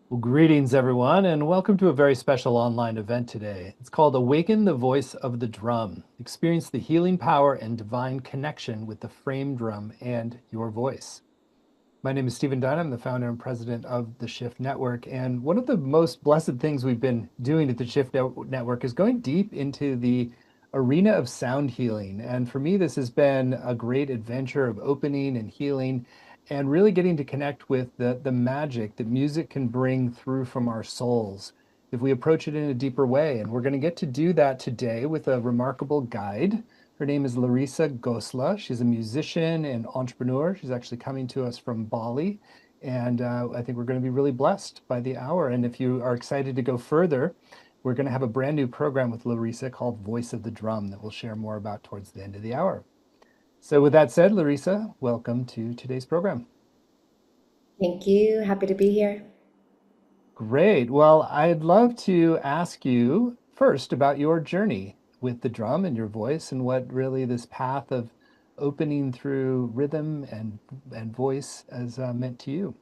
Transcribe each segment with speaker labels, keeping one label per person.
Speaker 1: Well, greetings, everyone, and welcome to a very special online event today. It's called Awaken the Voice of the Drum. Experience the healing power and divine connection with the frame drum and your voice. My name is Stephen Dunn. I'm the founder and president of the Shift Network. And one of the most blessed things we've been doing at the Shift Network is going deep into the arena of sound healing. And for me, this has been a great adventure of opening and healing and really getting to connect with the magic that music can bring through from our souls if we approach it in a deeper way. And we're going to get to do that today with a remarkable guide. Her name is Larisa Gosla. She's a musician and entrepreneur. She's actually coming to us from Bali. And I think we're going to be really blessed by the hour. And if you are excited to go further, we're going to have a brand new program with Larisa called Voice of the Drum that we'll share more about towards the end of the hour. So with that said, Larisa, welcome to today's program.
Speaker 2: Thank you. Happy to be here.
Speaker 1: Great. Well, I'd love to ask you first about your journey with the drum and your voice and what really this path of opening through rhythm and voice has meant to you.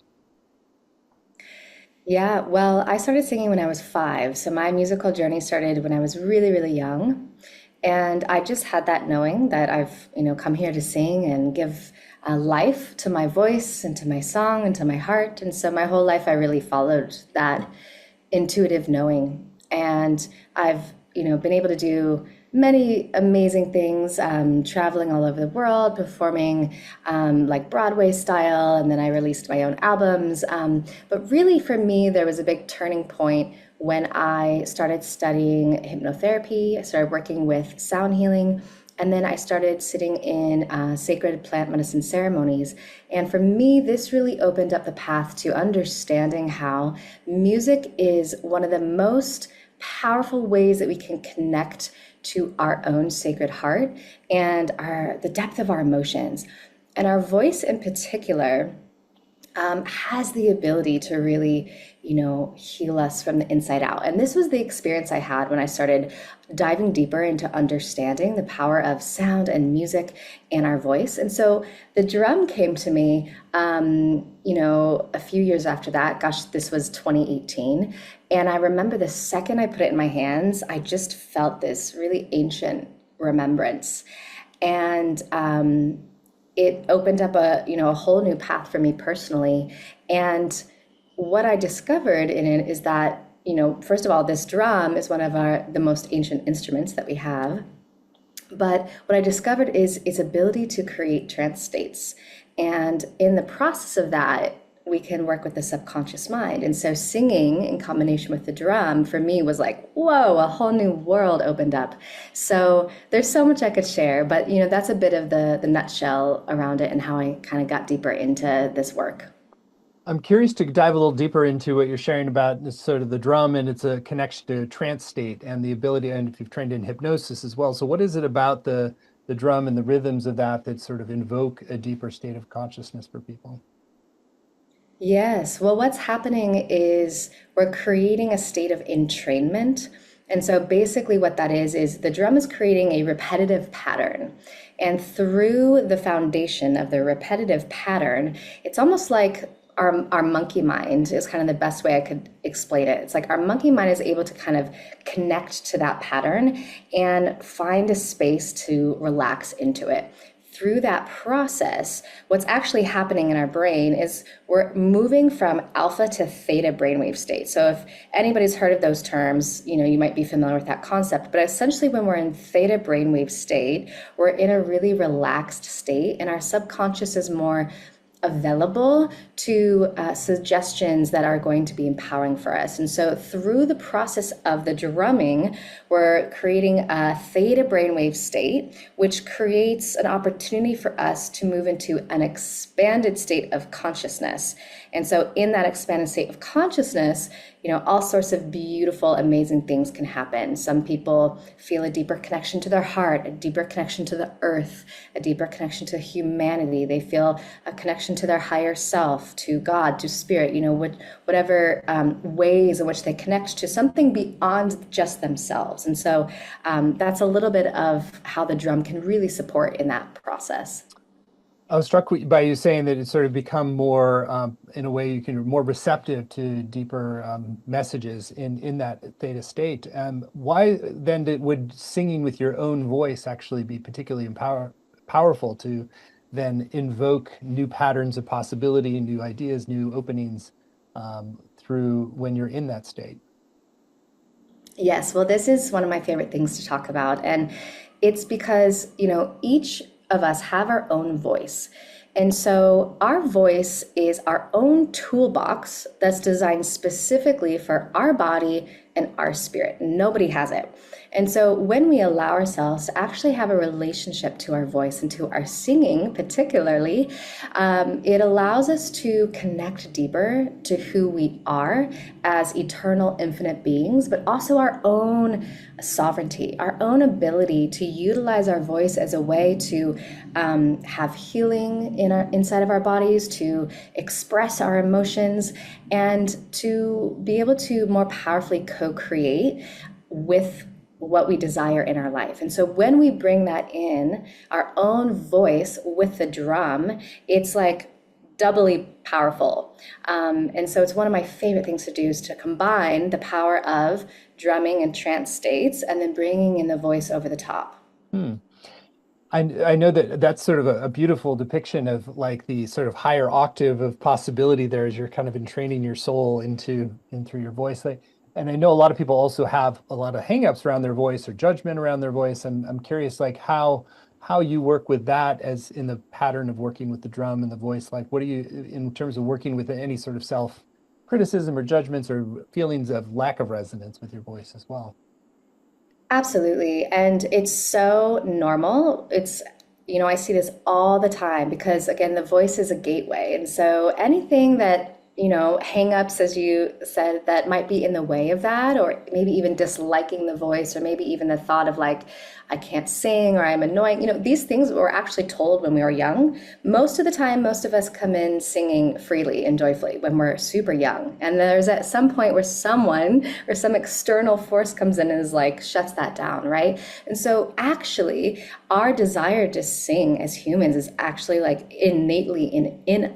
Speaker 2: Yeah, well, I started singing when I was 5. So my musical journey started when I was really, really young. And I just had that knowing that I've come here to sing and give life to my voice and to my song and to my heart. And so my whole life I really followed that intuitive knowing. And I've been able to do many amazing things, traveling all over the world, performing like Broadway style, and then I released my own albums. But really, for me, there was a big turning point when I started studying hypnotherapy. I started working with sound healing. And then I started sitting in sacred plant medicine ceremonies. And for me, this really opened up the path to understanding how music is one of the most powerful ways that we can connect to our own sacred heart and the depth of our emotions. And our voice in particular has the ability to really heal us from the inside out. And this was the experience I had when I started diving deeper into understanding the power of sound and music and our voice. And so the drum came to me a few years after that. Gosh, this was 2018. And I remember the second I put it in my hands, I just felt this really ancient remembrance. And it opened up a whole new path for me personally. And what I discovered in it is that first of all, this drum is one of the most ancient instruments that we have. But what I discovered is its ability to create trance states. And in the process of that, we can work with the subconscious mind. And so singing in combination with the drum for me was like, whoa, a whole new world opened up. So there's so much I could share, but that's a bit of the nutshell around it and how I kind of got deeper into this work.
Speaker 1: I'm curious to dive a little deeper into what you're sharing about this sort of the drum and its a connection to trance state and the ability, and if you've trained in hypnosis as well. So what is it about the drum and the rhythms of that sort of invoke a deeper state of consciousness for people?
Speaker 2: Yes. Well, what's happening is we're creating a state of entrainment. And so basically, what that is the drum is creating a repetitive pattern. And through the foundation of the repetitive pattern, it's almost like our monkey mind is kind of the best way I could explain it. It's like our monkey mind is able to kind of connect to that pattern and find a space to relax into it. Through that process, what's actually happening in our brain is we're moving from alpha to theta brainwave state. So if anybody's heard of those terms, you might be familiar with that concept. But essentially, when we're in theta brainwave state, we're in a really relaxed state, and our subconscious is more available to suggestions that are going to be empowering for us. And so through the process of the drumming, we're creating a theta brainwave state, which creates an opportunity for us to move into an expanded state of consciousness. And so in that expanded state of consciousness, all sorts of beautiful, amazing things can happen. Some people feel a deeper connection to their heart, a deeper connection to the earth, a deeper connection to humanity. They feel a connection to their higher self, to God, to spirit, whatever ways in which they connect to something beyond just themselves. And so that's a little bit of how the drum can really support in that process.
Speaker 1: I was struck by you saying that it's sort of become more, in a way, you can more receptive to deeper messages in that theta state. Why then would singing with your own voice actually be particularly powerful to then invoke new patterns of possibility, new ideas, new openings through when you're in that state?
Speaker 2: Yes, well, this is one of my favorite things to talk about. And it's because each of us have our own voice. And so our voice is our own toolbox that's designed specifically for our body and our spirit. Nobody has it. And so when we allow ourselves to actually have a relationship to our voice and to our singing, particularly, it allows us to connect deeper to who we are as eternal, infinite beings, but also our own sovereignty, our own ability to utilize our voice as a way to have healing inside of our bodies, to express our emotions, and to be able to more powerfully co-create with what we desire in our life. And so when we bring that in, our own voice with the drum, it's like doubly powerful. And so it's one of my favorite things to do is to combine the power of drumming and trance states and then bringing in the voice over the top.
Speaker 1: Hmm. I know that that's sort of a beautiful depiction of like the sort of higher octave of possibility there as you're kind of entraining your soul into in through your voice. And I know a lot of people also have a lot of hangups around their voice or judgment around their voice. And I'm curious like how you work with that as in the pattern of working with the drum and the voice. Like what do you in terms of working with any sort of self criticism or judgments or feelings of lack of resonance with your voice as well?
Speaker 2: Absolutely. And it's so normal. I see this all the time because, again, the voice is a gateway. And so anything that, hang-ups, as you said, that might be in the way of that, or maybe even disliking the voice, or maybe even the thought of like, I can't sing or I'm annoying. These things were actually told when we were young. Most of the time, most of us come in singing freely and joyfully when we're super young. And there's at some point where someone or some external force comes in and is like, shuts that down, right? And so actually, our desire to sing as humans is actually like innately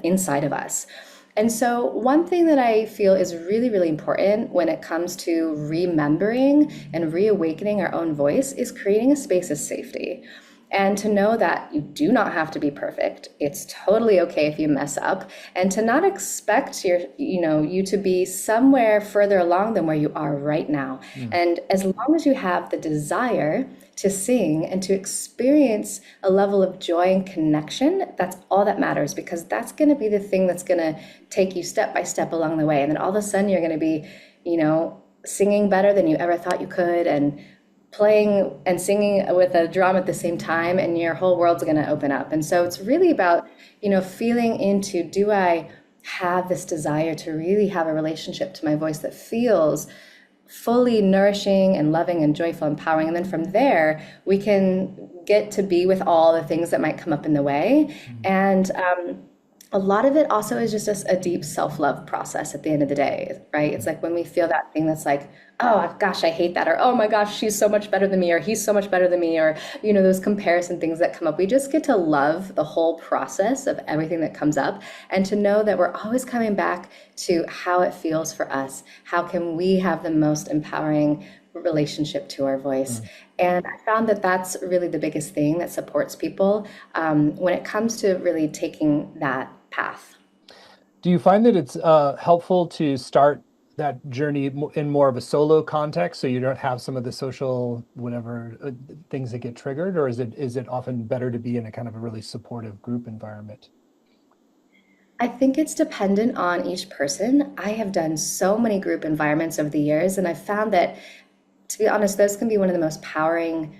Speaker 2: inside of us. And so, one thing that I feel is really, really important when it comes to remembering and reawakening our own voice is creating a space of safety. And to know that you do not have to be perfect. It's totally okay if you mess up, and to not expect you to be somewhere further along than where you are right now.
Speaker 1: Hmm.
Speaker 2: And as long as you have the desire to sing and to experience a level of joy and connection, that's all that matters, because that's going to be the thing that's going to take you step by step along the way. And then all of a sudden you're going to be, singing better than you ever thought you could, and playing and singing with a drum at the same time, and your whole world's going to open up. And so it's really about, feeling into, do I have this desire to really have a relationship to my voice that feels fully nourishing and loving and joyful and empowering. And then from there, we can get to be with all the things that might come up in the way. And a lot of it also is just a deep self-love process at the end of the day, right? It's like when we feel that thing that's like, oh gosh, I hate that, or oh my gosh, she's so much better than me, or he's so much better than me, or those comparison things that come up. We just get to love the whole process of everything that comes up, and to know that we're always coming back to how it feels for us. How can we have the most empowering relationship to our voice?
Speaker 1: Hmm.
Speaker 2: And I found that that's really the biggest thing that supports people when it comes to really taking that path.
Speaker 1: Do you find that it's helpful to start that journey in more of a solo context so you don't have some of the social whatever things that get triggered, or is it often better to be in a kind of a really supportive group environment?
Speaker 2: I think it's dependent on each person. I have done so many group environments over the years, and I've found that, to be honest, those can be one of the most empowering,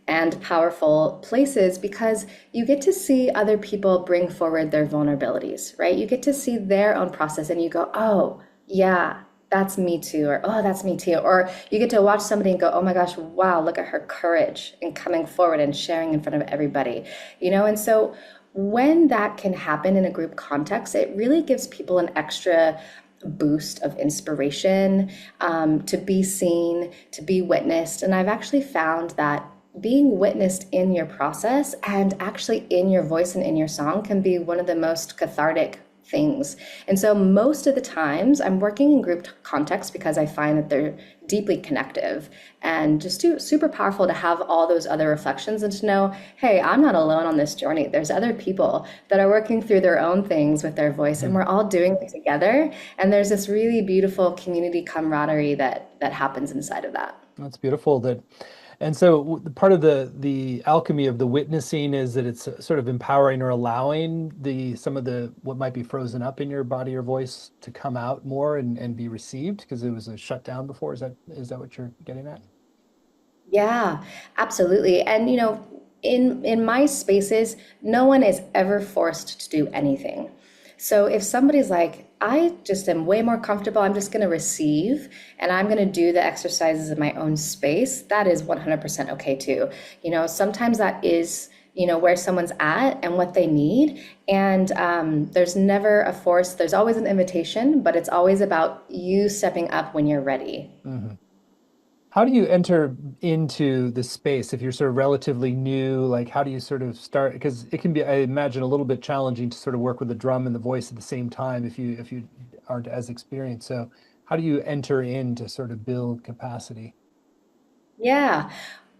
Speaker 2: and powerful places, because you get to see other people bring forward their vulnerabilities, right? You get to see their own process, and you go, oh, yeah, that's me too, or oh, that's me too. Or you get to watch somebody and go, oh my gosh, wow, look at her courage in coming forward and sharing in front of everybody, And so when that can happen in a group context, it really gives people an extra boost of inspiration, to be seen, to be witnessed. And I've actually found that being witnessed in your process and actually in your voice and in your song can be one of the most cathartic things. And so most of the times I'm working in group context because I find that they're deeply connective, and just super powerful to have all those other reflections and to know, hey, I'm not alone on this journey. There's other people that are working through their own things with their voice, and we're all doing it together. And there's this really beautiful community camaraderie that happens inside of that.
Speaker 1: That's beautiful. And so part of the alchemy of the witnessing is that it's sort of empowering or allowing the some of the what might be frozen up in your body or voice to come out more and be received because it was a shutdown before. Is that what you're getting at?
Speaker 2: Yeah, absolutely. And in my spaces, no one is ever forced to do anything. So if somebody's like, I just am way more comfortable, I'm just going to receive and I'm going to do the exercises in my own space, that is 100% okay too. Sometimes that is, where someone's at and what they need. And there's never a force, there's always an invitation, but it's always about you stepping up when you're ready.
Speaker 1: Hmm. How do you enter into the space if you're sort of relatively new? Like, how do you sort of start? Because it can be, I imagine, a little bit challenging to sort of work with the drum and the voice at the same time if you aren't as experienced. So, how do you enter in to sort of build capacity?
Speaker 2: Yeah,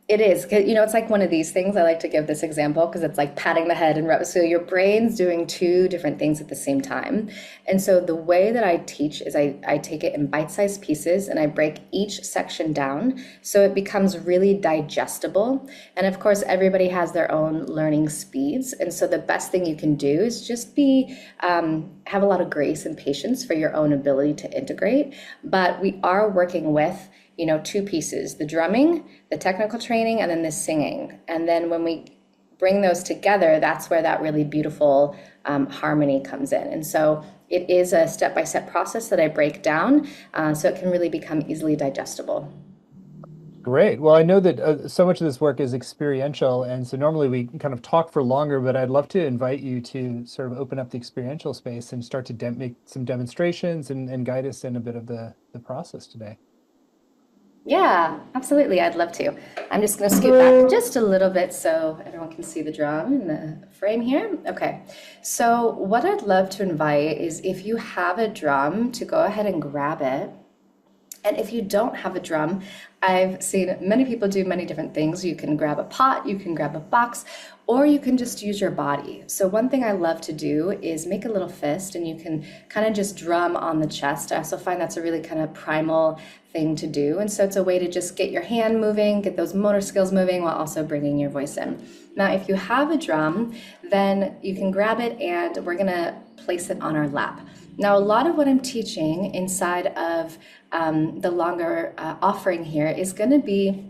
Speaker 2: it is. 'Cause, it's like one of these things. I like to give this example because it's like patting the head and so your brain's doing two different things at the same time. And so the way that I teach is I take it in bite-sized pieces and I break each section down so it becomes really digestible. And of course, everybody has their own learning speeds. And so the best thing you can do is just have a lot of grace and patience for your own ability to integrate. But we are working with two pieces, the drumming, the technical training, and then the singing. And then when we bring those together, that's where that really beautiful harmony comes in. And so it is a step-by-step process that I break down so it can really become easily digestible.
Speaker 1: Great. Well, I know that so much of this work is experiential, and so normally we kind of talk for longer, but I'd love to invite you to sort of open up the experiential space and start to make some demonstrations and guide us in a bit of the process today.
Speaker 2: Yeah, absolutely. I'd love to. I'm just going to scoot back just a little bit so everyone can see the drum in the frame here. Okay. So what I'd love to invite is if you have a drum to go ahead and grab it. And if you don't have a drum, I've seen many people do many different things. You can grab a pot, you can grab a box, or you can just use your body. So one thing I love to do is make a little fist and you can kind of just drum on the chest. I also find that's a really kind of primal thing to do. And so it's a way to just get your hand moving, get those motor skills moving while also bringing your voice in. Now, if you have a drum, then you can grab it and we're gonna place it on our lap. Now, a lot of what I'm teaching inside of the longer offering here is going to be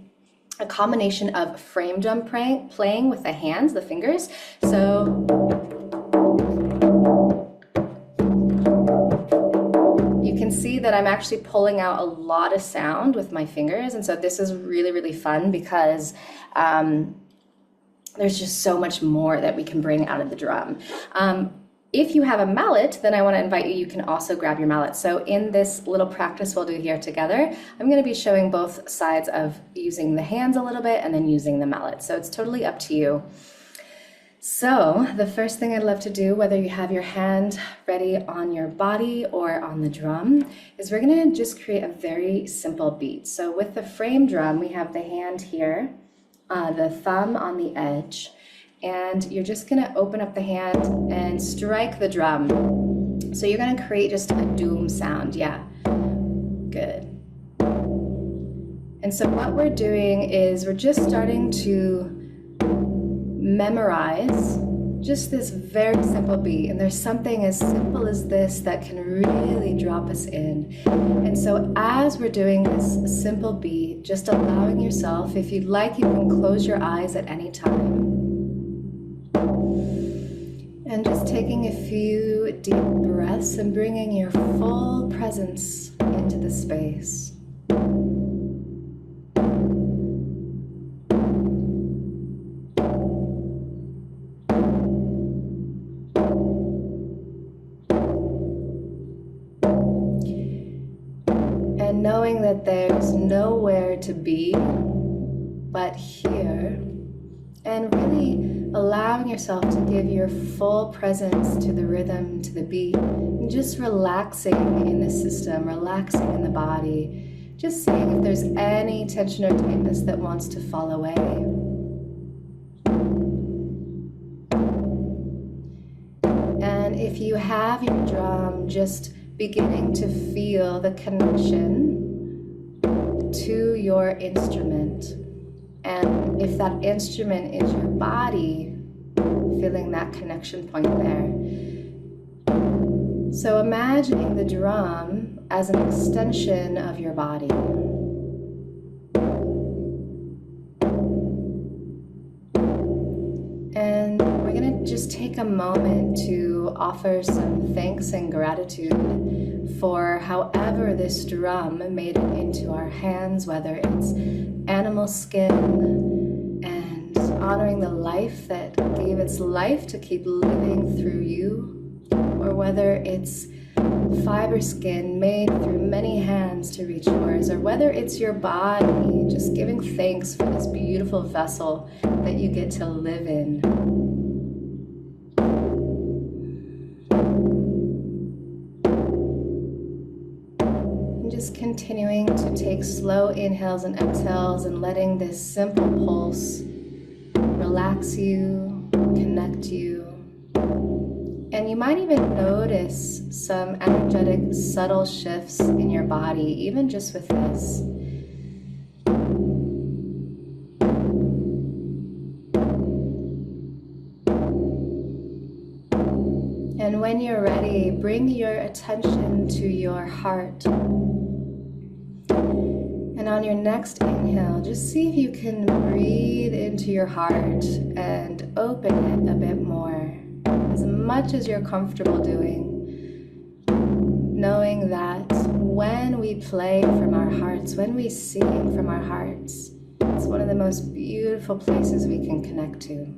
Speaker 2: a combination of frame drum playing with the hands, the fingers. So you can see that I'm actually pulling out a lot of sound with my fingers. And so this is really, really fun because there's just so much more that we can bring out of the drum. If you have a mallet, then I want to invite you, you can also grab your mallet. So in this little practice we'll do here together, I'm going to be showing both sides of using the hands a little bit and then using the mallet. So it's totally up to you. So the first thing I'd love to do, whether you have your hand ready on your body or on the drum, is we're going to just create a very simple beat. So with the frame drum, we have the hand here, the thumb on the edge, and you're just gonna open up the hand and strike the drum. So you're gonna create just a doom sound, yeah, good. And so what we're doing is we're just starting to memorize just this very simple beat. And there's something as simple as this that can really drop us in. And so as we're doing this simple beat, just allowing yourself, if you'd like, you can close your eyes at any time. And just taking a few deep breaths and bringing your full presence into the space. And knowing that there's nowhere to be but here. And really allowing yourself to give your full presence to the rhythm, to the beat, and just relaxing in the system, relaxing in the body, just seeing if there's any tension or tightness that wants to fall away. And if you have your drum, just beginning to feel the connection to your instrument. And if that instrument is your body, feeling that connection point there. So imagining the drum as an extension of your body. And we're going to just take a moment to offer some thanks and gratitude for however this drum made it into our hands, whether it's animal skin and honoring the life that gave its life to keep living through you, or whether it's fiber skin made through many hands to reach yours, or whether it's your body, just giving thanks for this beautiful vessel that you get to live in. And just continuing to take slow inhales and exhales and letting this simple pulse relax you, connect you. And you might even notice some energetic, subtle shifts in your body, even just with this. And when you're ready, bring your attention to your heart. And on your next inhale, just see if you can breathe into your heart and open it a bit more, as much as you're comfortable doing, knowing that when we play from our hearts, when we sing from our hearts, it's one of the most beautiful places we can connect to.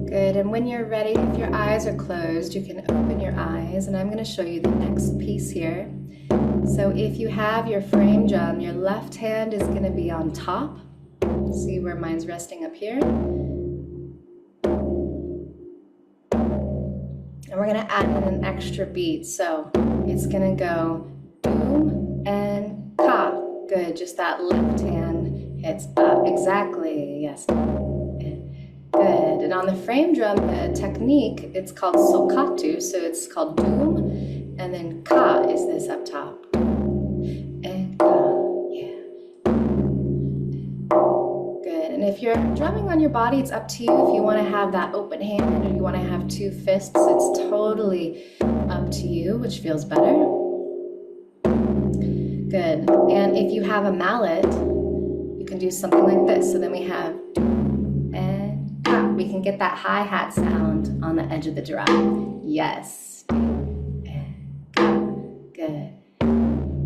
Speaker 2: Good, and when you're ready, if your eyes are closed, you can open your eyes, and I'm going to show you the next piece here. So if you have your frame drum, your left hand is going to be on top. See where mine's resting up here? And we're going to add in an extra beat. So it's going to go doom and ka. Good, just that left hand hits up. Exactly, yes. Good, and on the frame drum, the technique, it's called sokkatu, so it's called doom, and then ka is this up top. And ka, yeah. Good, and if you're drumming on your body, it's up to you. If you want to have that open hand or you want to have two fists, it's totally up to you, which feels better. Good, and if you have a mallet, you can do something like this. So then we have we can get that hi-hat sound on the edge of the drum. Yes. Good.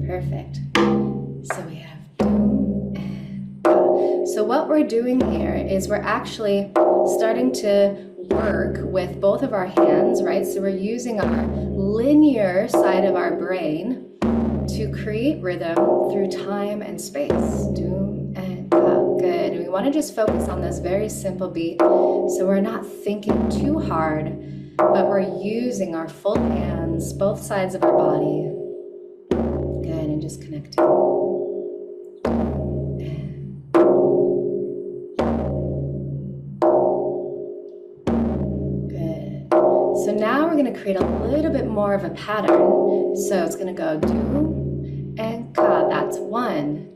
Speaker 2: Perfect. So we have doom and ka. So what we're doing here is we're actually starting to work with both of our hands, right? So we're using our linear side of our brain to create rhythm through time and space. Doom and ka. Good. And we want to just focus on this very simple beat, so we're not thinking too hard, but we're using our full hands, both sides of our body. Good, and just connecting. Good. So now we're going to create a little bit more of a pattern. So it's going to go do and ka. That's one.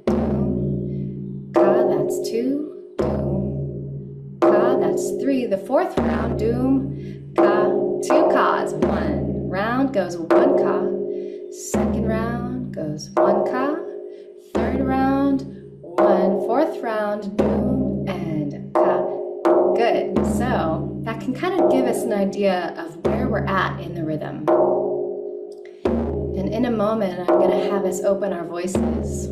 Speaker 2: Ka, that's two. Doom, ka, that's three. The fourth round, doom, ka, two kas, one. Round goes one ka. Second round goes one ka. Third round, one. Fourth round, doom and ka. Good. So that can kind of give us an idea of where we're at in the rhythm. And in a moment, I'm going to have us open our voices.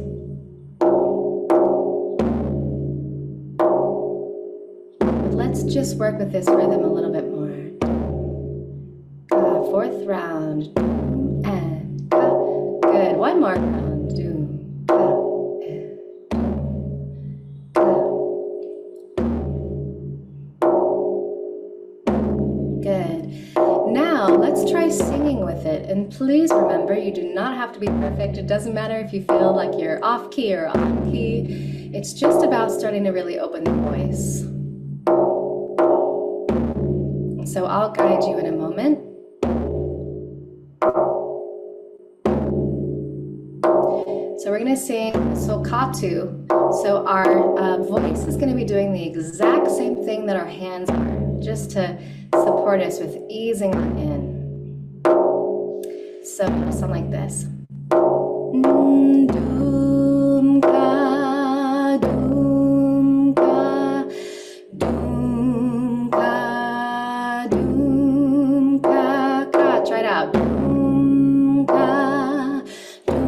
Speaker 2: Let's just work with this rhythm a little bit more. Ka, fourth round, doom and ka. Good, one more round, doom, ka, and doom, ka. Good. Now, let's try singing with it. And please remember, you do not have to be perfect. It doesn't matter if you feel like you're off key or on key. It's just about starting to really open the voice. So I'll guide you in a moment. So we're going to sing sokkatu. So our voice is going to be doing the exact same thing that our hands are, just to support us with easing on in. So it'll sound like this. Doom ka, doom ka, doom ka, doom ka, ka. Try it out. Doom ka, doom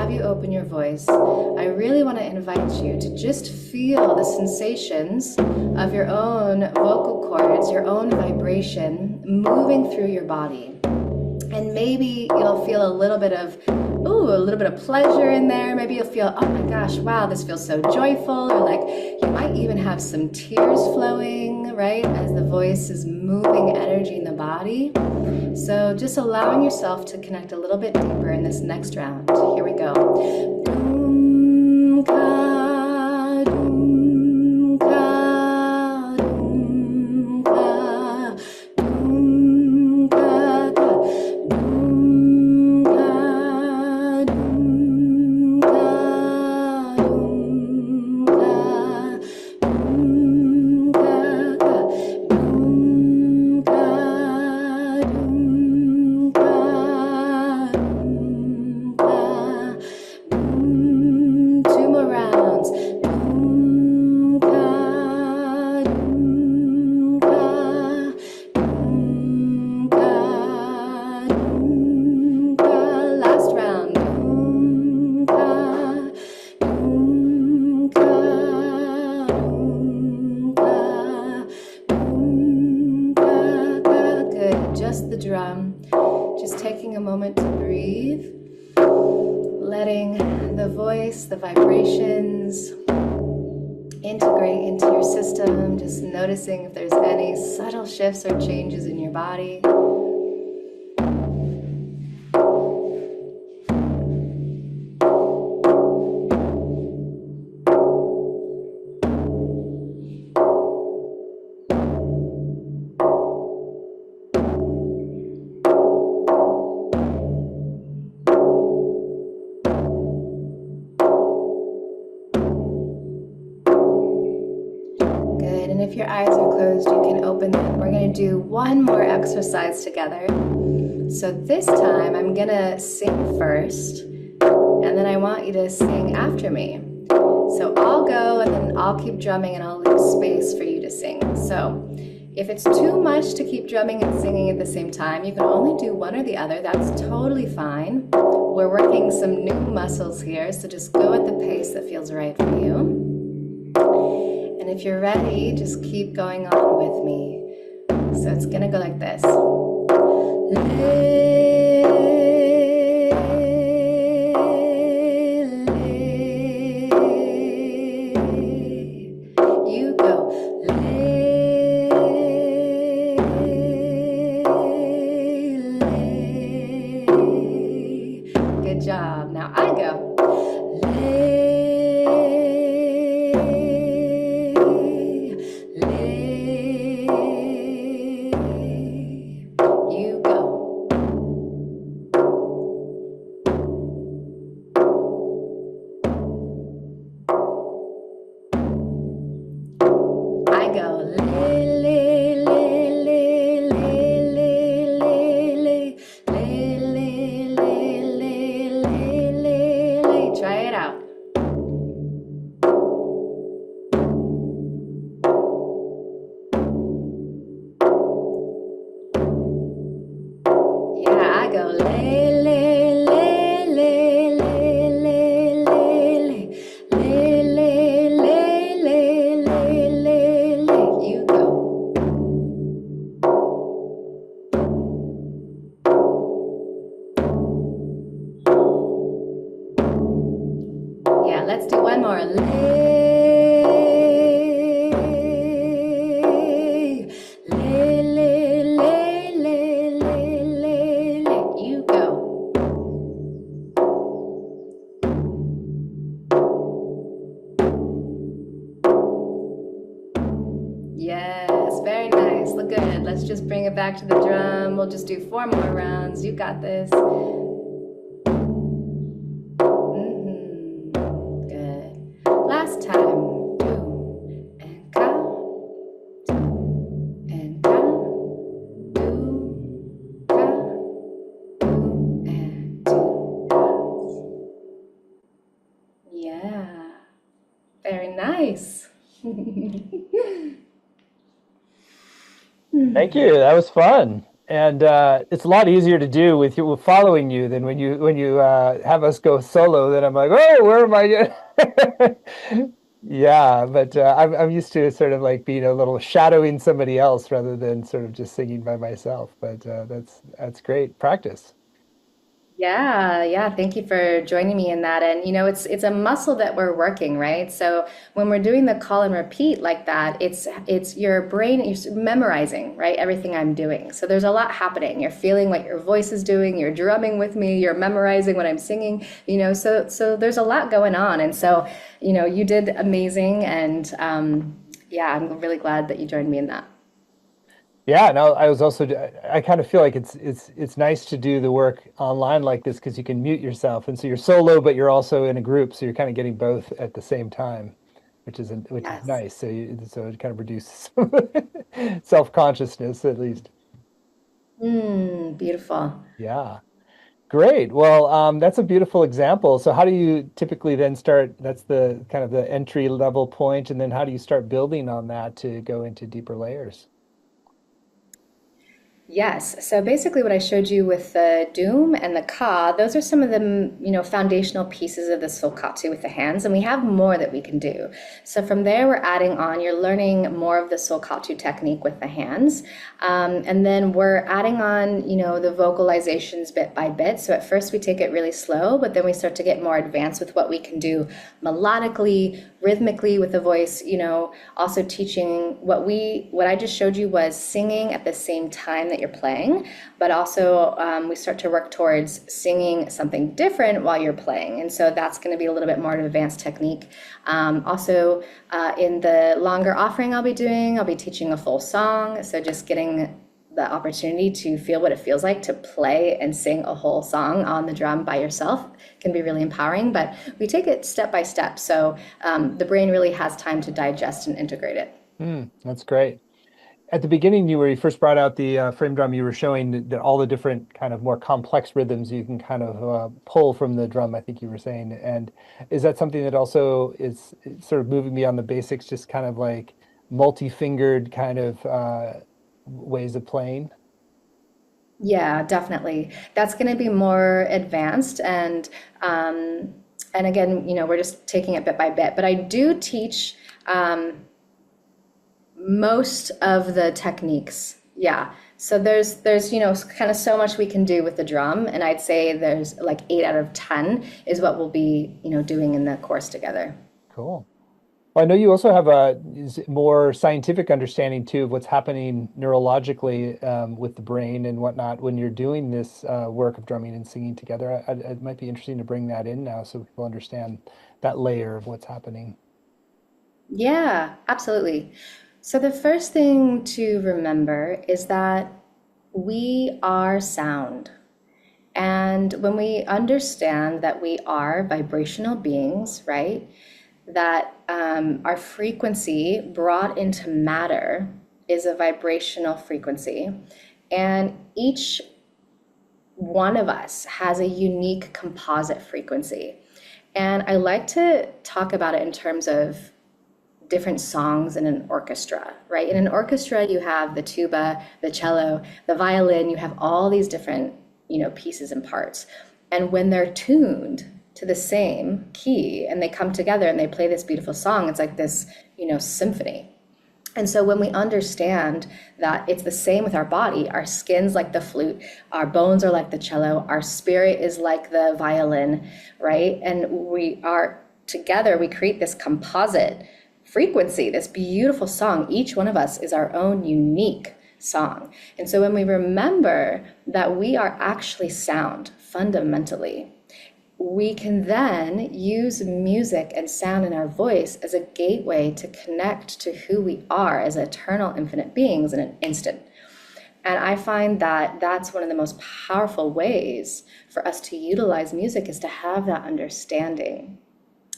Speaker 2: have you open your voice, I really want to invite you to just feel the sensations of your own vocal cords, your own vibration moving through your body. And maybe you'll feel a little bit of pleasure in there. Maybe you'll feel, oh my gosh, wow, this feels so joyful. Or like you might even have some tears flowing, right? As the voice is moving energy in the body. So just allowing yourself to connect a little bit deeper in this next round. Here we go. Doom, ka, doom, ka, doom, ka, doom, ka, doom, ka, doom, ka, doom, ka, doom, ka, doom, ka, doom, ka, doom, ka. Two more rounds. Doom, ka, doom, ka, doom, ka, doom, ka. Last round. Doom, ka, doom, ka, doom, ka, doom, ka. Good. Just the drum. Just taking a moment to breathe. Letting the voice, the vibrations integrate into your system, just noticing if there's any subtle shifts or changes in your body. And if your eyes are closed, you can open them. We're going to do one more exercise together. So this time I'm going to sing first, and then I want you to sing after me. So I'll go, and then I'll keep drumming, and I'll leave space for you to sing. So if it's too much to keep drumming and singing at the same time, you can only do one or the other. That's totally fine. We're working some new muscles here, so just go at the pace that feels right for you. And if you're ready, just keep going on with me. So it's gonna go like this. You go. Good job. Now I go. Let's do one more. You go. Yes, very nice. Look good. Let's just bring it back to the drum. We'll just do 4 more rounds. You got this. Last time. Do and ka, do and ka, do ka, do and do ka. Yeah, very nice.
Speaker 1: Thank you. That was fun. And it's a lot easier to do with you with following you than when you have us go solo. Then I'm like, oh, where am I? Yeah, but I'm used to sort of like being a little shadowing somebody else rather than sort of just singing by myself. But that's great practice.
Speaker 2: Yeah, yeah. Thank you for joining me in that. And it's a muscle that we're working, right? So when we're doing the call and repeat like that, it's your brain, you're memorizing, right? Everything I'm doing. So there's a lot happening. You're feeling what your voice is doing, you're drumming with me, you're memorizing what I'm singing, so there's a lot going on. And so, you did amazing. And yeah, I'm really glad that you joined me in that.
Speaker 1: Yeah, no, I was also I kind of feel like it's nice to do the work online like this because you can mute yourself, and so you're solo, but you're also in a group, so you're kind of getting both at the same time, which is
Speaker 2: Yes.
Speaker 1: nice. So it kind of reduces self-consciousness at least.
Speaker 2: Beautiful.
Speaker 1: Yeah, great. Well, that's a beautiful example. So how do you typically then start? That's the kind of the entry level point, and then how do you start building on that to go into deeper layers?
Speaker 2: Yes. So basically, what I showed you with the Doom and the Ka, those are some of the foundational pieces of the Solkatsu with the hands, and we have more that we can do. So from there, we're adding on. You're learning more of the Solkatsu technique with the hands, and then we're adding on, the vocalizations bit by bit. So at first, we take it really slow, but then we start to get more advanced with what we can do melodically, rhythmically with the voice. Also teaching what I just showed you was singing at the same time that you're playing, but also we start to work towards singing something different while you're playing. And so that's going to be a little bit more advanced technique. Also, in the longer offering I'll be teaching a full song. So just getting the opportunity to feel what it feels like to play and sing a whole song on the drum by yourself can be really empowering, but we take it step by step. So the brain really has time to digest and integrate it.
Speaker 1: That's great. At the beginning, where you first brought out the frame drum, you were showing that all the different kind of more complex rhythms you can kind of pull from the drum, I think you were saying. And is that something that also is sort of moving beyond the basics, just kind of like multi-fingered kind of ways of playing?
Speaker 2: Yeah, definitely. That's going to be more advanced and again, we're just taking it bit by bit. But I do teach most of the techniques. Yeah. So there's kind of so much we can do with the drum, and I'd say there's like 8 out of 10 is what we'll be doing in the course together.
Speaker 1: Cool. Well, I know you also have a more scientific understanding too of what's happening neurologically with the brain and whatnot when you're doing this work of drumming and singing together. It might be interesting to bring that in now so people understand that layer of what's happening.
Speaker 2: Yeah, absolutely. So the first thing to remember is that we are sound. And when we understand that we are vibrational beings, right? That our frequency brought into matter is a vibrational frequency. And each one of us has a unique composite frequency. And I like to talk about it in terms of different songs in an orchestra, right? In an orchestra, you have the tuba, the cello, the violin, you have all these different, pieces and parts. And when they're tuned to the same key and they come together and they play this beautiful song, it's like this, symphony. And so when we understand that it's the same with our body, our skin's like the flute, our bones are like the cello, our spirit is like the violin, right? And we are together, we create this composite frequency, this beautiful song. Each one of us is our own unique song. And so when we remember that we are actually sound fundamentally, we can then use music and sound in our voice as a gateway to connect to who we are as eternal infinite beings in an instant. And I find that that's one of the most powerful ways for us to utilize music is to have that understanding.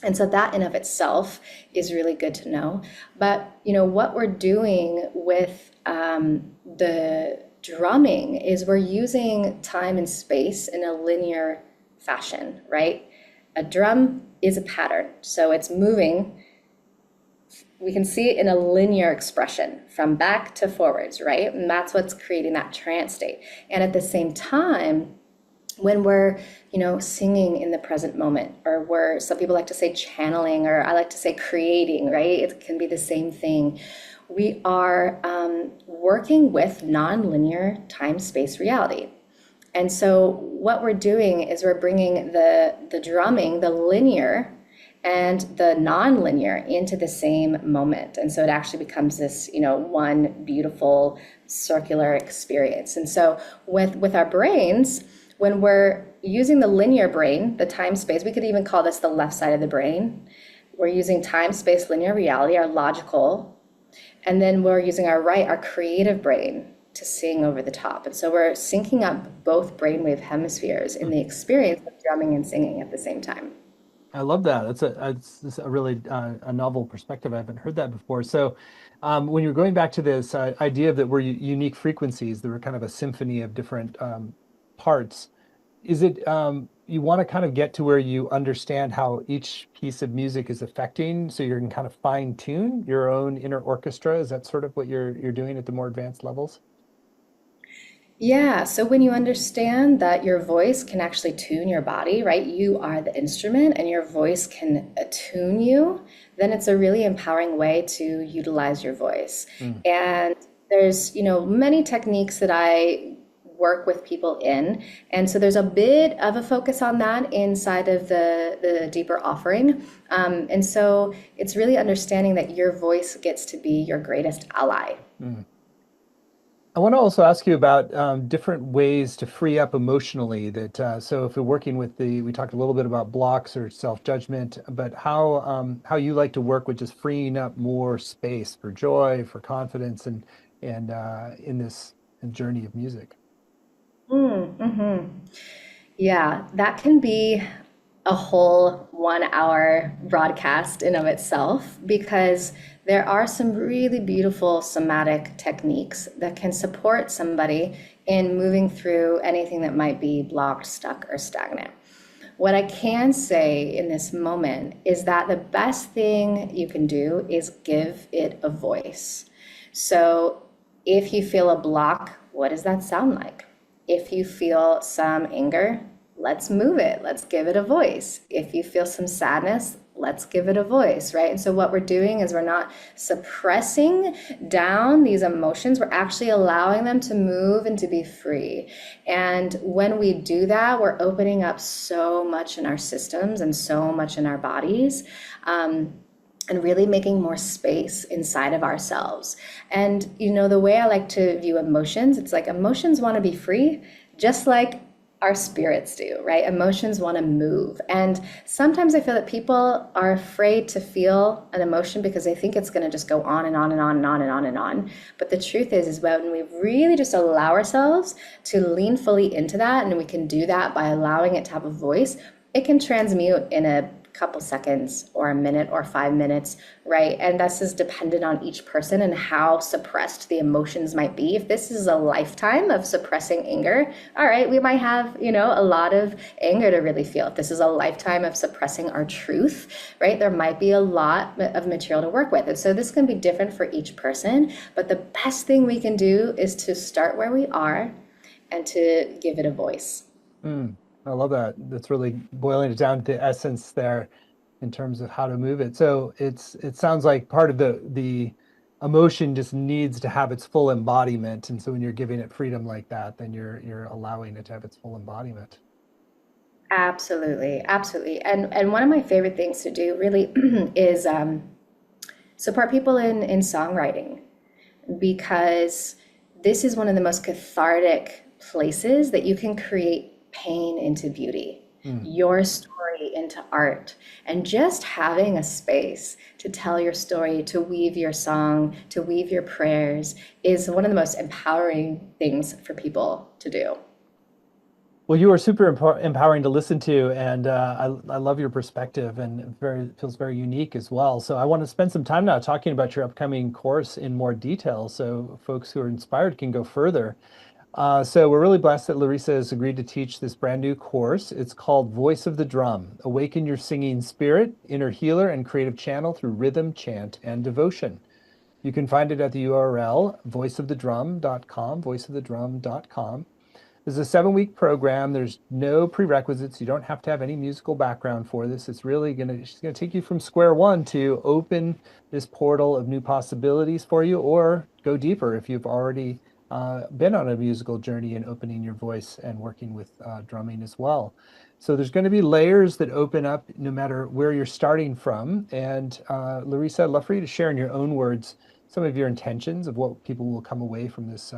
Speaker 2: And so that in of itself is really good to know. But what we're doing with the drumming is we're using time and space in a linear fashion, right? A drum is a pattern, so it's moving We can see it in a linear expression from back to forwards, right? And that's what's creating that trance state. And at the same time, when we're, singing in the present moment, or we're, some people like to say channeling, or I like to say creating, right? It can be the same thing. We are working with nonlinear time space reality. And so what we're doing is we're bringing the drumming, the linear and the non-linear into the same moment. And so it actually becomes this, one beautiful circular experience. And so with our brains, when we're using the linear brain, the time space, we could even call this the left side of the brain. We're using time space linear reality, our logical, and then we're using our right, our creative brain to sing over the top. And so we're syncing up both brainwave hemispheres in the experience of drumming and singing at the same time.
Speaker 1: I love that. It's a really a novel perspective. I haven't heard that before. So, when you're going back to this idea that we're unique frequencies, that we're kind of a symphony of different parts, is it you want to kind of get to where you understand how each piece of music is affecting, so you can kind of fine tune your own inner orchestra? Is that sort of what you're doing at the more advanced levels?
Speaker 2: Yeah, so when you understand that your voice can actually tune your body, right? You are the instrument and your voice can attune you, then it's a really empowering way to utilize your voice.
Speaker 1: Mm.
Speaker 2: And there's, many techniques that I work with people in. And so there's a bit of a focus on that inside of the deeper offering. And so it's really understanding that your voice gets to be your greatest ally.
Speaker 1: Mm. I want to also ask you about different ways to free up emotionally. That so if you're working with we talked a little bit about blocks or self-judgment, but how you like to work with just freeing up more space for joy, for confidence, and in this journey of music.
Speaker 2: Mm-hmm. Yeah, that can be a whole 1 hour broadcast in of itself because there are some really beautiful somatic techniques that can support somebody in moving through anything that might be blocked, stuck, or stagnant. What I can say in this moment is that the best thing you can do is give it a voice. So if you feel a block, what does that sound like? If you feel some anger, let's move it. Let's give it a voice. If you feel some sadness, let's give it a voice, right? And so what we're doing is we're not suppressing down these emotions. We're actually allowing them to move and to be free. And when we do that, we're opening up so much in our systems and so much in our bodies. And really making more space inside of ourselves. And, the way I like to view emotions, it's like emotions want to be free, just like our spirits do, right? Emotions want to move. And sometimes I feel that people are afraid to feel an emotion because they think it's going to just go on and on and on and on and on and on. But the truth is when we really just allow ourselves to lean fully into that, and we can do that by allowing it to have a voice, it can transmute in a couple seconds or a minute or 5 minutes, right? And this is dependent on each person and how suppressed the emotions might be. If this is a lifetime of suppressing anger, all right, we might have, a lot of anger to really feel. If this is a lifetime of suppressing our truth, right, there might be a lot of material to work with. And so this can be different for each person, but the best thing we can do is to start where we are and to give it a voice.
Speaker 1: Mm, I love that. That's really boiling it down to essence there in terms of how to move it. So it sounds like part of the emotion just needs to have its full embodiment. And so when you're giving it freedom like that, then you're allowing it to have its full embodiment.
Speaker 2: Absolutely, absolutely. And one of my favorite things to do really is support people in songwriting because this is one of the most cathartic places that you can create pain into beauty,
Speaker 1: Mm.
Speaker 2: your story into art, and just having a space to tell your story, to weave your song, to weave your prayers is one of the most empowering things for people to do.
Speaker 1: Well, you are super empowering to listen to, and I love your perspective, and feels very unique as well. So I want to spend some time now talking about your upcoming course in more detail, so folks who are inspired can go further. So we're really blessed that Larisa has agreed to teach this brand new course. It's called Voice of the Drum: Awaken Your Singing Spirit, Inner Healer, and Creative Channel Through Rhythm, Chant, and Devotion. You can find it at the URL voiceofthedrum.com, voiceofthedrum.com. This is a 7-week program. There's no prerequisites. You don't have to have any musical background for this. She's gonna take you from square one to open this portal of new possibilities for you, or go deeper if you've already been on a musical journey and opening your voice and working with drumming as well. So there's going to be layers that open up no matter where you're starting from. And Larisa, I'd love for you to share in your own words some of your intentions of what people will come away from this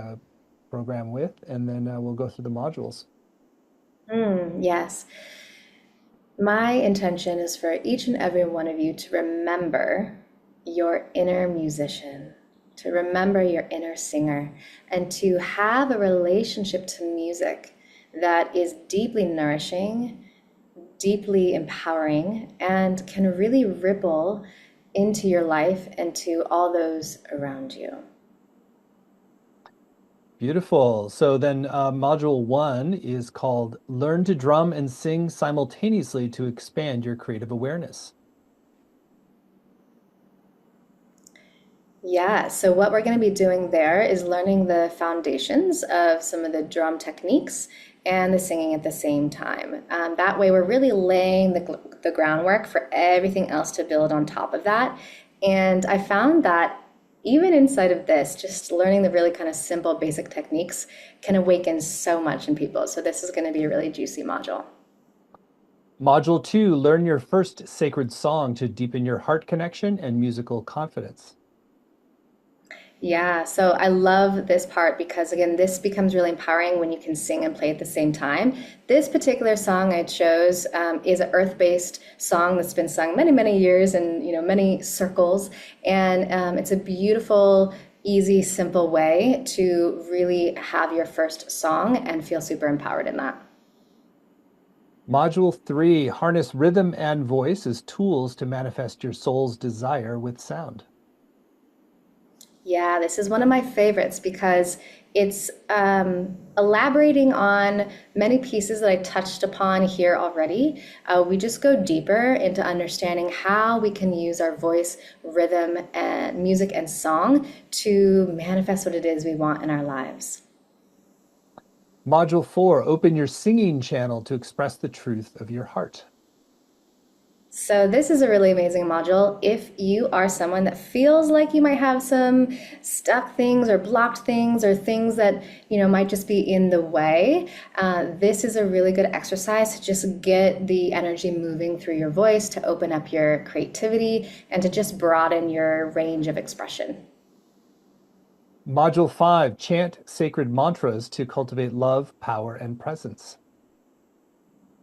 Speaker 1: program with, and then we'll go through the modules.
Speaker 2: Yes. My intention is for each and every one of you to remember your inner musician, to remember your inner singer, and to have a relationship to music that is deeply nourishing, deeply empowering, and can really ripple into your life and to all those around you.
Speaker 1: Beautiful. So then module one is called Learn to Drum and Sing Simultaneously to Expand Your Creative Awareness.
Speaker 2: Yeah, so what we're going to be doing there is learning the foundations of some of the drum techniques and the singing at the same time. That way, we're really laying the groundwork for everything else to build on top of that. And I found that even inside of this, just learning the really kind of simple, basic techniques can awaken so much in people. So, this is going to be a really juicy module.
Speaker 1: Module two, learn your first sacred song to deepen your heart connection and musical confidence.
Speaker 2: Yeah, so I love this part because again, this becomes really empowering when you can sing and play at the same time. This particular song I chose is an earth-based song that's been sung many, many years in many circles, and it's a beautiful, easy, simple way to really have your first song and feel super empowered in that.
Speaker 1: Module three, harness rhythm and voice as tools to manifest your soul's desire with sound.
Speaker 2: Yeah, this is one of my favorites because it's elaborating on many pieces that I touched upon here already. We just go deeper into understanding how we can use our voice, rhythm, and music and song to manifest what it is we want in our lives.
Speaker 1: Module four, open your singing channel to express the truth of your heart.
Speaker 2: So this is a really amazing module. If you are someone that feels like you might have some stuck things or blocked things or things that might just be in the way, this is a really good exercise to just get the energy moving through your voice, to open up your creativity, and to just broaden your range of expression.
Speaker 1: Module five, chant sacred mantras to cultivate love, power, and presence.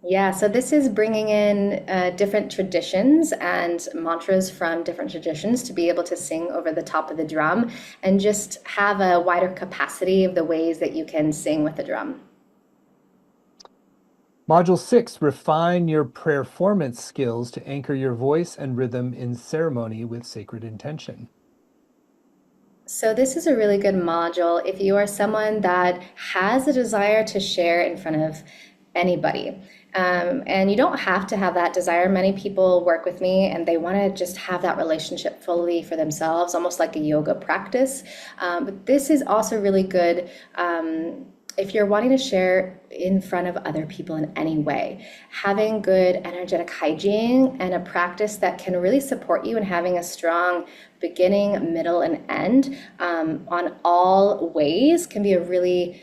Speaker 2: Yeah, so this is bringing in different traditions and mantras from different traditions to be able to sing over the top of the drum and just have a wider capacity of the ways that you can sing with the drum.
Speaker 1: Module six, refine your performance skills to anchor your voice and rhythm in ceremony with sacred intention.
Speaker 2: So this is a really good module if you are someone that has a desire to share in front of anybody. And you don't have to have that desire. Many people work with me and they want to just have that relationship fully for themselves, almost like a yoga practice. But this is also really good if you're wanting to share in front of other people in any way. Having good energetic hygiene and a practice that can really support you in having a strong beginning, middle, and end on all ways can be a really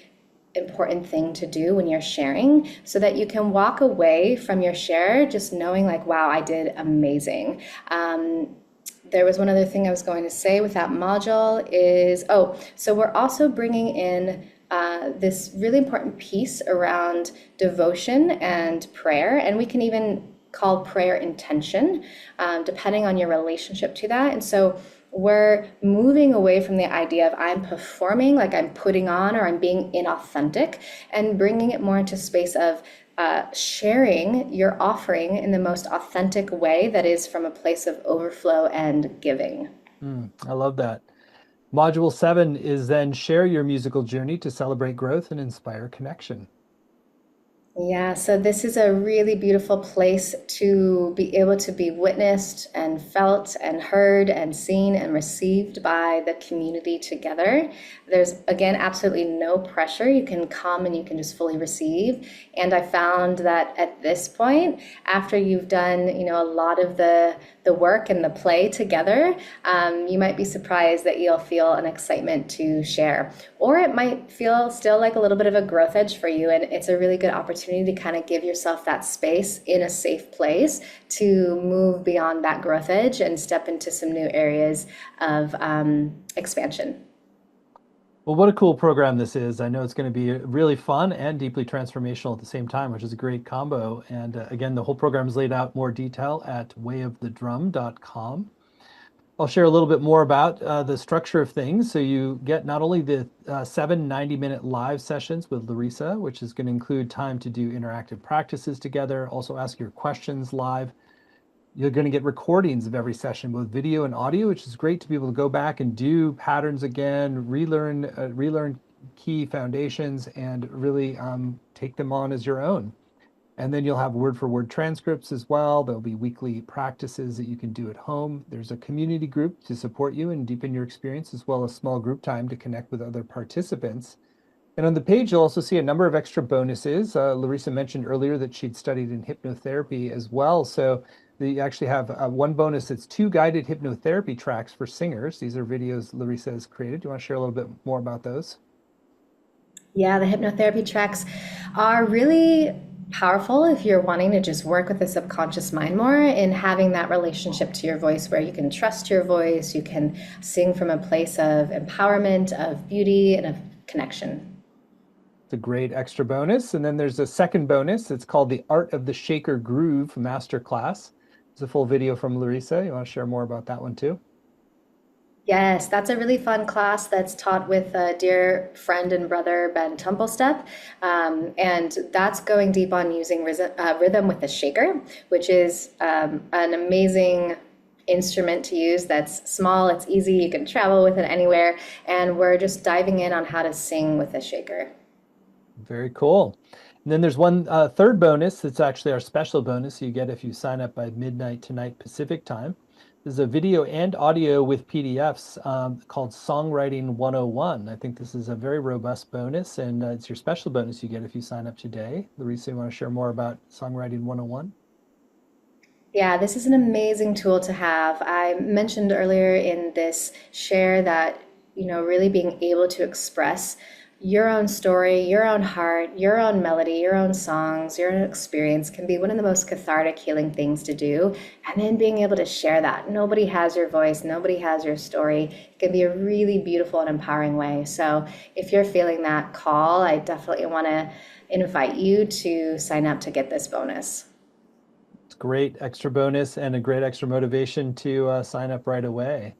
Speaker 2: important thing to do when you're sharing so that you can walk away from your share just knowing like, wow, I did amazing. There was one other thing I was going to say with that module is, so we're also bringing in this really important piece around devotion and prayer, and we can even call prayer intention, depending on your relationship to that. And so we're moving away from the idea of I'm performing, like I'm putting on or I'm being inauthentic, and bringing it more into space of sharing your offering in the most authentic way that is from a place of overflow and giving.
Speaker 1: I love that. Module 7 is then share your musical journey to celebrate growth and inspire connection.
Speaker 2: Yeah, so this is a really beautiful place to be able to be witnessed and felt and heard and seen and received by the community together. There's, again, absolutely no pressure. You can come and you can just fully receive. And I found that at this point, after you've done, a lot of the work and the play together, you might be surprised that you'll feel an excitement to share. Or it might feel still like a little bit of a growth edge for you. And it's a really good opportunity to kind of give yourself that space in a safe place to move beyond that growth edge and step into some new areas of expansion.
Speaker 1: Well, what a cool program this is. I know it's going to be really fun and deeply transformational at the same time, which is a great combo. And again, the whole program is laid out in more detail at wayofthedrum.com. I'll share a little bit more about the structure of things. So you get not only the 7 90-minute live sessions with Larisa, which is going to include time to do interactive practices together, also ask your questions live. You're going to get recordings of every session, both video and audio, which is great to be able to go back and do patterns again, relearn key foundations, and really take them on as your own. And then you'll have word for word transcripts as well. There'll be weekly practices that you can do at home. There's a community group to support you and deepen your experience, as well as small group time to connect with other participants. And on the page, you'll also see a number of extra bonuses. Larisa mentioned earlier that she'd studied in hypnotherapy as well. So you actually have one bonus that's 2 guided hypnotherapy tracks for singers. These are videos Larisa has created. Do you want to share a little bit more about those?
Speaker 2: Yeah, the hypnotherapy tracks are really powerful if you're wanting to just work with the subconscious mind more and having that relationship to your voice where you can trust your voice, you can sing from a place of empowerment, of beauty, and of connection.
Speaker 1: It's a great extra bonus. And then there's a second bonus. It's called the Art of the Shaker Groove Masterclass. It's a full video from Larisa. You want to share more about that one too?
Speaker 2: Yes, that's a really fun class that's taught with a dear friend and brother, Ben Tumplestep. And that's going deep on using rhythm with the shaker, which is an amazing instrument to use that's small, it's easy, you can travel with it anywhere. And we're just diving in on how to sing with a shaker.
Speaker 1: Very cool. And then there's one third bonus that's actually our special bonus you get if you sign up by midnight tonight Pacific time. This is a video and audio with PDFs called Songwriting 101. I think this is a very robust bonus, and it's your special bonus you get if you sign up today. Larissa, you want to share more about Songwriting 101?
Speaker 2: Yeah, this is an amazing tool to have. I mentioned earlier in this share that, really being able to express your own story, your own heart, your own melody, your own songs, your own experience can be one of the most cathartic, healing things to do. And then being able to share that. Nobody has your voice, nobody has your story. It can be a really beautiful and empowering way. So if you're feeling that call, I definitely want to invite you to sign up to get this bonus.
Speaker 1: It's great extra bonus and a great extra motivation to sign up right away.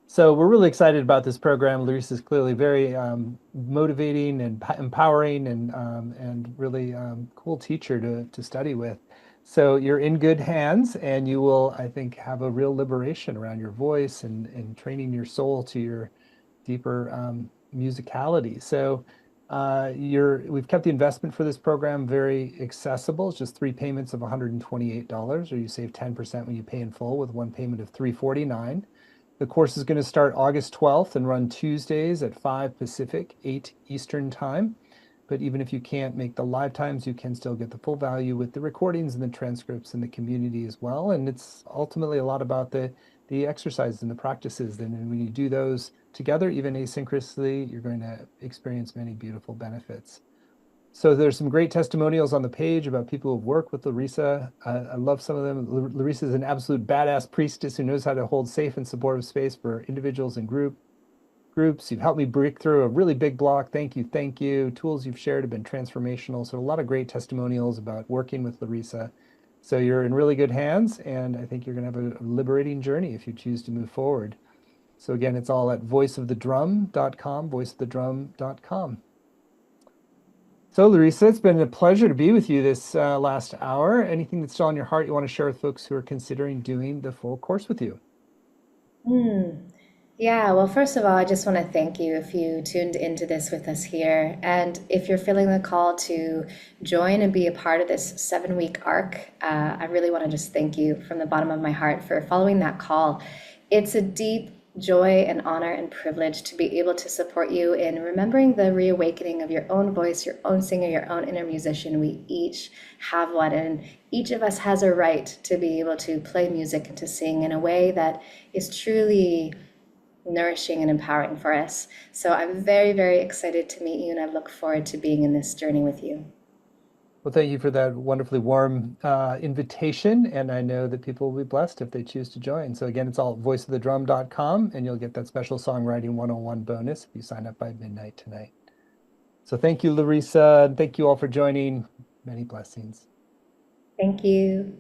Speaker 1: So we're really excited about this program. Larissa is clearly very motivating and empowering and really cool teacher to study with. So you're in good hands, and you will, I think, have a real liberation around your voice and training your soul to your deeper musicality. So we've kept the investment for this program very accessible. It's just 3 payments of $128, or you save 10% when you pay in full with one payment of $349. The course is going to start August 12th and run Tuesdays at 5 Pacific, 8 Eastern time. But even if you can't make the live times, you can still get the full value with the recordings and the transcripts and the community as well. And it's ultimately a lot about the exercises and the practices. And when you do those together, even asynchronously, you're going to experience many beautiful benefits. So there's some great testimonials on the page about people who've worked with Larisa. I love some of them. Larisa is an absolute badass priestess who knows how to hold safe and supportive space for individuals and groups. You've helped me break through a really big block. Thank you, thank you. Tools you've shared have been transformational. So a lot of great testimonials about working with Larisa. So you're in really good hands, and I think you're going to have a liberating journey if you choose to move forward. So again, it's all at voiceofthedrum.com, voiceofthedrum.com. So, Larissa, it's been a pleasure to be with you this last hour. Anything that's still on your heart you want to share with folks who are considering doing the full course with you?
Speaker 2: Hmm. Yeah, well, first of all, I just want to thank you if you tuned into this with us here. And if you're feeling the call to join and be a part of this 7 week arc, I really want to just thank you from the bottom of my heart for following that call. It's a deep joy and honor and privilege to be able to support you in remembering the reawakening of your own voice, your own singer, your own inner musician. We each have one, and each of us has a right to be able to play music and to sing in a way that is truly nourishing and empowering for us. So I'm very, very excited to meet you, and I look forward to being in this journey with you.
Speaker 1: Well, thank you for that wonderfully warm invitation. And I know that people will be blessed if they choose to join. So again, it's all at voiceofthedrum.com, and you'll get that special songwriting 101 bonus if you sign up by midnight tonight. So thank you, Larisa. And thank you all for joining. Many blessings.
Speaker 2: Thank you.